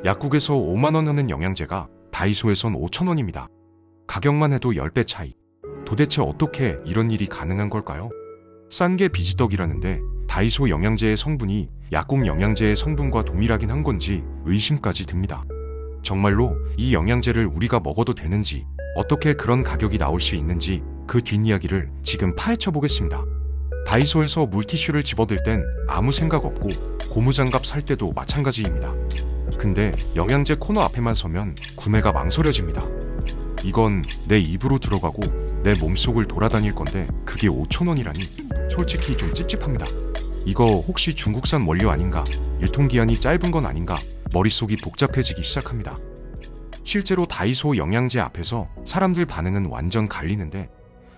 약국에서 5만원 하는 영양제가 다이소에선 5천원입니다. 가격만 해도 10배 차이. 도대체 어떻게 이런 일이 가능한 걸까요? 싼 게 비지떡이라는데 다이소 영양제의 성분이 약국 영양제의 성분과 동일하긴 한 건지 의심까지 듭니다. 정말로 이 영양제를 우리가 먹어도 되는지, 어떻게 그런 가격이 나올 수 있는지 그 뒷이야기를 지금 파헤쳐 보겠습니다. 다이소에서 물티슈를 집어들 땐 아무 생각 없고 고무장갑 살 때도 마찬가지입니다. 근데 영양제 코너 앞에만 서면 구매가 망설여집니다. 이건 내 입으로 들어가고 내 몸속을 돌아다닐 건데 그게 5천원이라니 솔직히 좀 찝찝합니다. 이거 혹시 중국산 원료 아닌가? 유통기한이 짧은 건 아닌가? 머릿속이 복잡해지기 시작합니다. 실제로 다이소 영양제 앞에서 사람들 반응은 완전 갈리는데,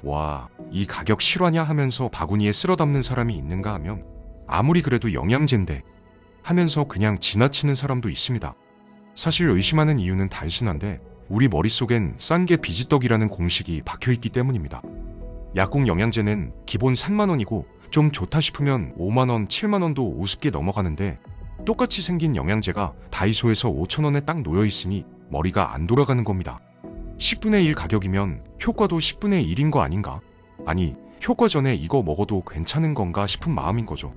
와, 이 가격 실화냐 하면서 바구니에 쓸어 담는 사람이 있는가 하면 아무리 그래도 영양제인데 하면서 그냥 지나치는 사람도 있습니다. 사실 의심하는 이유는 단순한데 우리 머릿속엔 싼 게 비지떡이라는 공식이 박혀있기 때문입니다. 약국 영양제는 기본 3만원이고 좀 좋다 싶으면 5만원, 7만원도 우습게 넘어가는데 똑같이 생긴 영양제가 다이소에서 5천원에 딱 놓여있으니 머리가 안 돌아가는 겁니다. 10분의 1 가격이면 효과도 10분의 1인 거 아닌가? 아니, 효과 전에 이거 먹어도 괜찮은 건가 싶은 마음인 거죠.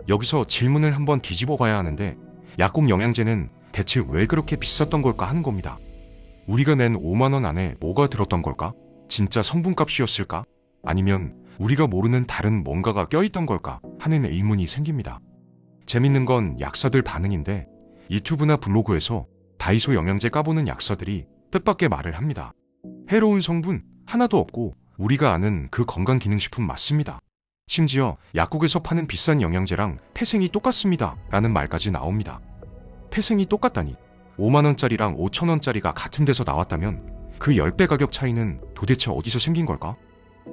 여기서 질문을 한번 뒤집어 봐야 하는데, 약국 영양제는 대체 왜 그렇게 비쌌던 걸까 하는 겁니다. 우리가 낸 5만원 안에 뭐가 들었던 걸까? 진짜 성분값이었을까? 아니면 우리가 모르는 다른 뭔가가 껴있던 걸까 하는 의문이 생깁니다. 재밌는 건 약사들 반응인데, 유튜브나 블로그에서 다이소 영양제 까보는 약사들이 뜻밖의 말을 합니다. 해로운 성분 하나도 없고 우리가 아는 그 건강기능식품 맞습니다. 심지어 약국에서 파는 비싼 영양제랑 태생이 똑같습니다 라는 말까지 나옵니다. 태생이 똑같다니, 5만원짜리랑 5천원짜리가 같은 데서 나왔다면 그 10배 가격 차이는 도대체 어디서 생긴 걸까?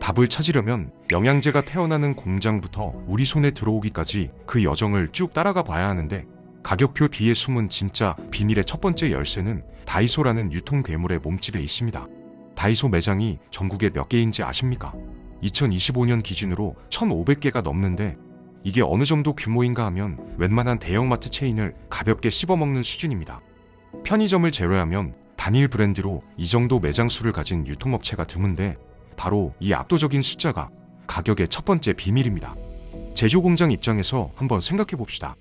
답을 찾으려면 영양제가 태어나는 공장부터 우리 손에 들어오기까지 그 여정을 쭉 따라가 봐야 하는데, 가격표 뒤에 숨은 진짜 비밀의 첫 번째 열쇠는 다이소라는 유통 괴물의 몸집에 있습니다. 다이소 매장이 전국에 몇 개인지 아십니까? 2025년 기준으로 1,500개가 넘는데, 이게 어느 정도 규모인가 하면 웬만한 대형마트 체인을 가볍게 씹어먹는 수준입니다. 편의점을 제외하면 단일 브랜드로 이 정도 매장 수를 가진 유통업체가 드문데, 바로 이 압도적인 숫자가 가격의 첫 번째 비밀입니다. 제조공장 입장에서 한번 생각해 봅시다.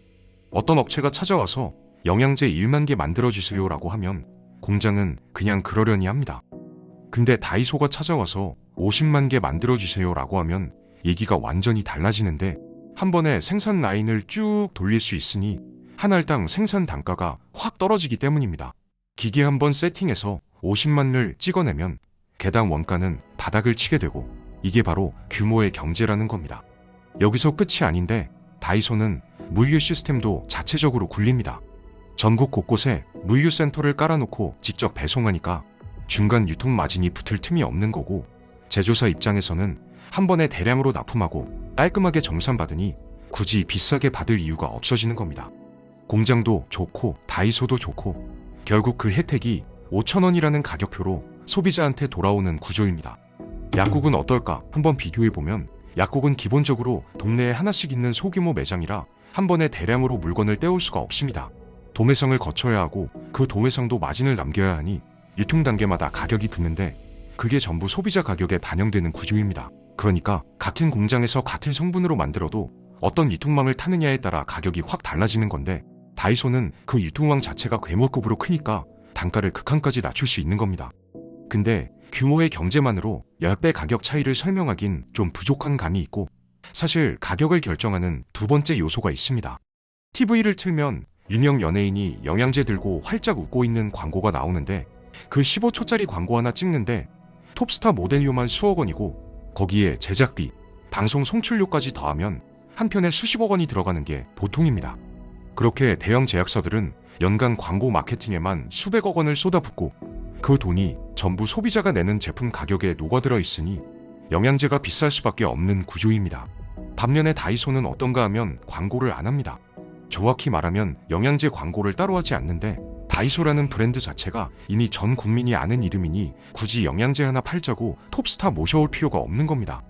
어떤 업체가 찾아와서 영양제 1만 개 만들어주세요 라고 하면 공장은 그냥 그러려니 합니다. 근데 다이소가 찾아와서 50만 개 만들어주세요 라고 하면 얘기가 완전히 달라지는데, 한 번에 생산 라인을 쭉 돌릴 수 있으니 한 알당 생산 단가가 확 떨어지기 때문입니다. 기계 한번 세팅해서 50만을 찍어내면 개당 원가는 바닥을 치게 되고, 이게 바로 규모의 경제라는 겁니다. 여기서 끝이 아닌데, 다이소는 물류 시스템도 자체적으로 굴립니다. 전국 곳곳에 물류센터를 깔아놓고 직접 배송하니까 중간 유통 마진이 붙을 틈이 없는 거고, 제조사 입장에서는 한 번에 대량으로 납품하고 깔끔하게 정산받으니 굳이 비싸게 받을 이유가 없어지는 겁니다. 공장도 좋고 다이소도 좋고 결국 그 혜택이 5천원이라는 가격표로 소비자한테 돌아오는 구조입니다. 약국은 어떨까 한번 비교해보면, 약국은 기본적으로 동네에 하나씩 있는 소규모 매장이라 한 번에 대량으로 물건을 떼올 수가 없습니다. 도매상을 거쳐야 하고 그 도매상도 마진을 남겨야 하니 유통 단계마다 가격이 붙는데, 그게 전부 소비자 가격에 반영되는 구조입니다. 그러니까 같은 공장에서 같은 성분으로 만들어도 어떤 유통망을 타느냐에 따라 가격이 확 달라지는 건데, 다이소는 그 유통망 자체가 괴물급으로 크니까 단가를 극한까지 낮출 수 있는 겁니다. 근데 규모의 경제만으로 10배 가격 차이를 설명하긴 좀 부족한 감이 있고, 사실 가격을 결정하는 두 번째 요소가 있습니다. TV를 틀면 유명 연예인이 영양제 들고 활짝 웃고 있는 광고가 나오는데, 그 15초짜리 광고 하나 찍는데 톱스타 모델료만 수억 원이고, 거기에 제작비, 방송 송출료까지 더하면 한 편에 수십억 원이 들어가는 게 보통입니다. 그렇게 대형 제약사들은 연간 광고 마케팅에만 수백억 원을 쏟아붓고, 그 돈이 전부 소비자가 내는 제품 가격에 녹아들어 있으니 영양제가 비쌀 수밖에 없는 구조입니다. 반면에 다이소는 어떤가 하면 광고를 안 합니다. 정확히 말하면 영양제 광고를 따로 하지 않는데, 다이소라는 브랜드 자체가 이미 전 국민이 아는 이름이니 굳이 영양제 하나 팔자고 톱스타 모셔올 필요가 없는 겁니다.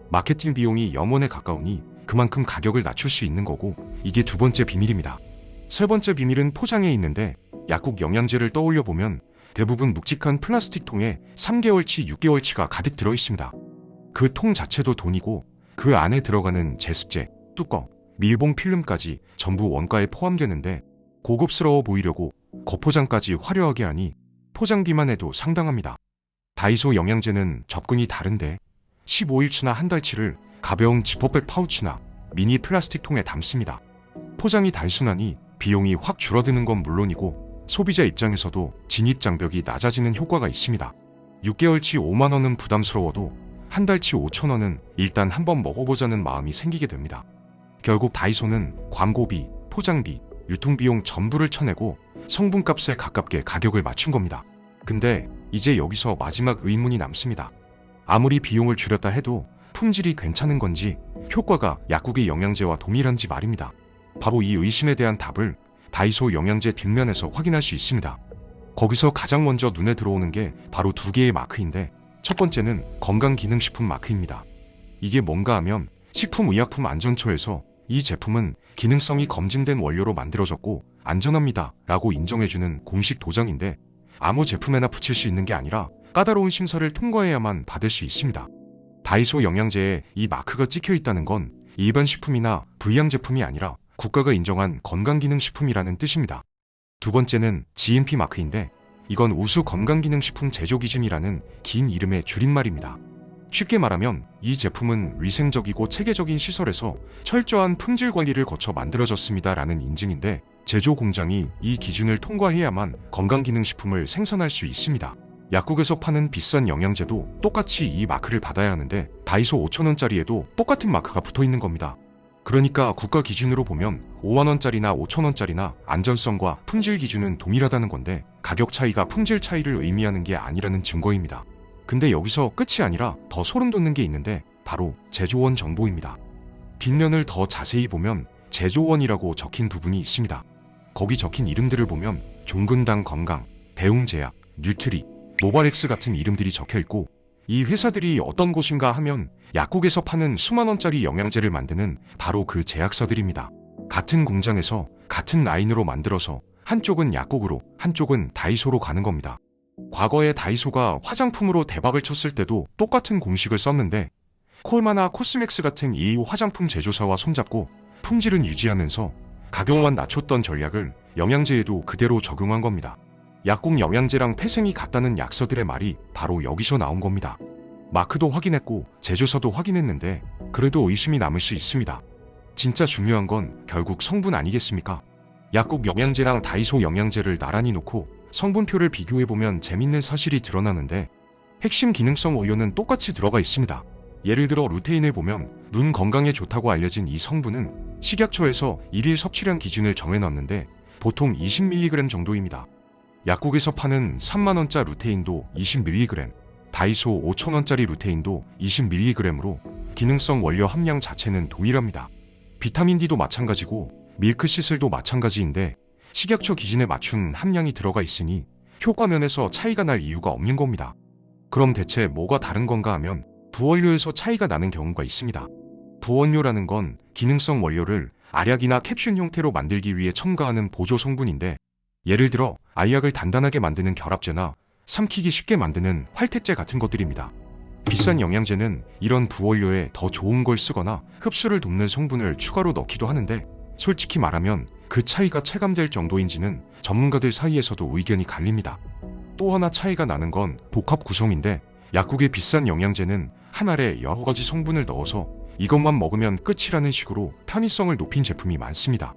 마케팅 비용이 0원에 가까우니 그만큼 가격을 낮출 수 있는 거고, 이게 두 번째 비밀입니다. 세 번째 비밀은 포장에 있는데, 약국 영양제를 떠올려 보면 대부분 묵직한 플라스틱 통에 3개월치, 6개월치가 가득 들어 있습니다. 그 통 자체도 돈이고 그 안에 들어가는 제습제, 뚜껑, 밀봉 필름까지 전부 원가에 포함되는데 고급스러워 보이려고 겉포장까지 화려하게 하니 포장비만 해도 상당합니다. 다이소 영양제는 접근이 다른데 15일치나 한 달치를 가벼운 지퍼백 파우치나 미니 플라스틱 통에 담습니다. 포장이 단순하니 비용이 확 줄어드는 건 물론이고 소비자 입장에서도 진입 장벽이 낮아지는 효과가 있습니다. 6개월치 5만 원은 부담스러워도 한 달치 5천 원은 일단 한번 먹어보자는 마음이 생기게 됩니다. 결국 다이소는 광고비, 포장비, 유통비용 전부를 쳐내고 성분값에 가깝게 가격을 맞춘 겁니다. 근데 이제 여기서 마지막 의문이 남습니다. 아무리 비용을 줄였다 해도 품질이 괜찮은 건지 효과가 약국의 영양제와 동일한지 말입니다. 바로 이 의심에 대한 답을 다이소 영양제 뒷면에서 확인할 수 있습니다. 거기서 가장 먼저 눈에 들어오는 게 바로 두 개의 마크인데 첫 번째는 건강기능식품 마크입니다. 이게 뭔가 하면 식품의약품안전처에서 이 제품은 기능성이 검증된 원료로 만들어졌고 안전합니다 라고 인정해주는 공식 도장인데 아무 제품에나 붙일 수 있는 게 아니라 까다로운 심사를 통과해야만 받을 수 있습니다. 다이소 영양제에 이 마크가 찍혀 있다는 건 일반 식품이나 불량 제품이 아니라 국가가 인정한 건강기능식품이라는 뜻입니다. 두 번째는 GMP 마크인데 이건 우수 건강기능식품 제조 기준이라는 긴 이름의 줄임말입니다. 쉽게 말하면 이 제품은 위생적이고 체계적인 시설에서 철저한 품질 관리를 거쳐 만들어졌습니다 라는 인증인데 제조 공장이 이 기준을 통과해야만 건강기능식품을 생산할 수 있습니다. 약국에서 파는 비싼 영양제도 똑같이 이 마크를 받아야 하는데 다이소 5,000원짜리에도 똑같은 마크가 붙어 있는 겁니다. 그러니까 국가 기준으로 보면 5만원짜리나 5,000원짜리나 안전성과 품질 기준은 동일하다는 건데 가격 차이가 품질 차이를 의미하는 게 아니라는 증거입니다. 근데 여기서 끝이 아니라 더 소름 돋는 게 있는데 바로 제조원 정보입니다. 뒷면을 더 자세히 보면 제조원이라고 적힌 부분이 있습니다. 거기 적힌 이름들을 보면 종근당 건강, 대웅제약, 뉴트리, 모발엑스 같은 이름들이 적혀있고 이 회사들이 어떤 곳인가 하면 약국에서 파는 수만원짜리 영양제를 만드는 바로 그 제약사들입니다. 같은 공장에서 같은 라인으로 만들어서 한쪽은 약국으로 한쪽은 다이소로 가는 겁니다. 과거에 다이소가 화장품으로 대박을 쳤을 때도 똑같은 공식을 썼는데 콜마나 코스맥스 같은 이 화장품 제조사와 손잡고 품질은 유지하면서 가격만 낮췄던 전략을 영양제에도 그대로 적용한 겁니다. 약국 영양제랑 태생이 같다는 약사들의 말이 바로 여기서 나온 겁니다. 마크도 확인했고 제조사도 확인했는데 그래도 의심이 남을 수 있습니다. 진짜 중요한 건 결국 성분 아니겠습니까? 약국 영양제랑 다이소 영양제를 나란히 놓고 성분표를 비교해보면 재밌는 사실이 드러나는데 핵심 기능성 원료는 똑같이 들어가 있습니다. 예를 들어 루테인을 보면 눈 건강에 좋다고 알려진 이 성분은 식약처에서 일일 섭취량 기준을 정해놨는데 보통 20mg 정도입니다. 약국에서 파는 3만원짜리 루테인도 20mg, 다이소 5,000원짜리 루테인도 20mg으로 기능성 원료 함량 자체는 동일합니다. 비타민 D도 마찬가지고 밀크시슬도 마찬가지인데 식약처 기준에 맞춘 함량이 들어가 있으니 효과 면에서 차이가 날 이유가 없는 겁니다. 그럼 대체 뭐가 다른 건가 하면 부원료에서 차이가 나는 경우가 있습니다. 부원료라는 건 기능성 원료를 알약이나 캡슐 형태로 만들기 위해 첨가하는 보조 성분인데 예를 들어 알약을 단단하게 만드는 결합제나 삼키기 쉽게 만드는 활택제 같은 것들입니다. 비싼 영양제는 이런 부원료에 더 좋은 걸 쓰거나 흡수를 돕는 성분을 추가로 넣기도 하는데 솔직히 말하면 그 차이가 체감될 정도인지는 전문가들 사이에서도 의견이 갈립니다. 또 하나 차이가 나는 건 복합 구성인데 약국의 비싼 영양제는 한 알에 여러 가지 성분을 넣어서 이것만 먹으면 끝이라는 식으로 편의성을 높인 제품이 많습니다.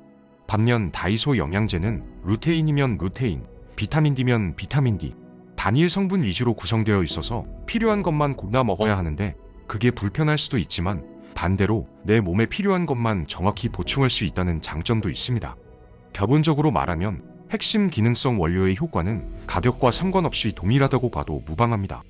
반면 다이소 영양제는 루테인이면 루테인, 비타민 D면 비타민 D, 단일 성분 위주로 구성되어 있어서 필요한 것만 골라 먹어야 하는데 그게 불편할 수도 있지만 반대로 내 몸에 필요한 것만 정확히 보충할 수 있다는 장점도 있습니다. 결론적으로 말하면 핵심 기능성 원료의 효과는 가격과 상관없이 동일하다고 봐도 무방합니다.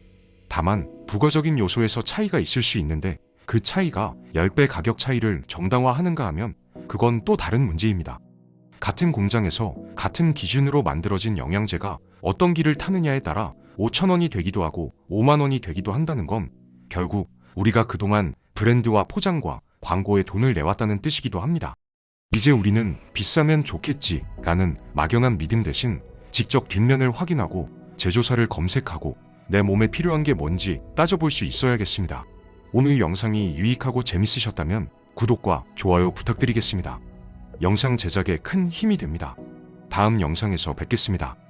다만 부가적인 요소에서 차이가 있을 수 있는데 그 차이가 10배 가격 차이를 정당화하는가 하면 그건 또 다른 문제입니다. 같은 공장에서 같은 기준으로 만들어진 영양제가 어떤 길을 타느냐에 따라 5,000원이 되기도 하고 5만 원이 되기도 한다는 건 결국 우리가 그동안 브랜드와 포장과 광고에 돈을 내왔다는 뜻이기도 합니다. 이제 우리는 비싸면 좋겠지 라는 막연한 믿음 대신 직접 뒷면을 확인하고 제조사를 검색하고 내 몸에 필요한 게 뭔지 따져볼 수 있어야겠습니다. 오늘 영상이 유익하고 재밌으셨다면 구독과 좋아요 부탁드리겠습니다. 영상 제작에 큰 힘이 됩니다. 다음 영상에서 뵙겠습니다.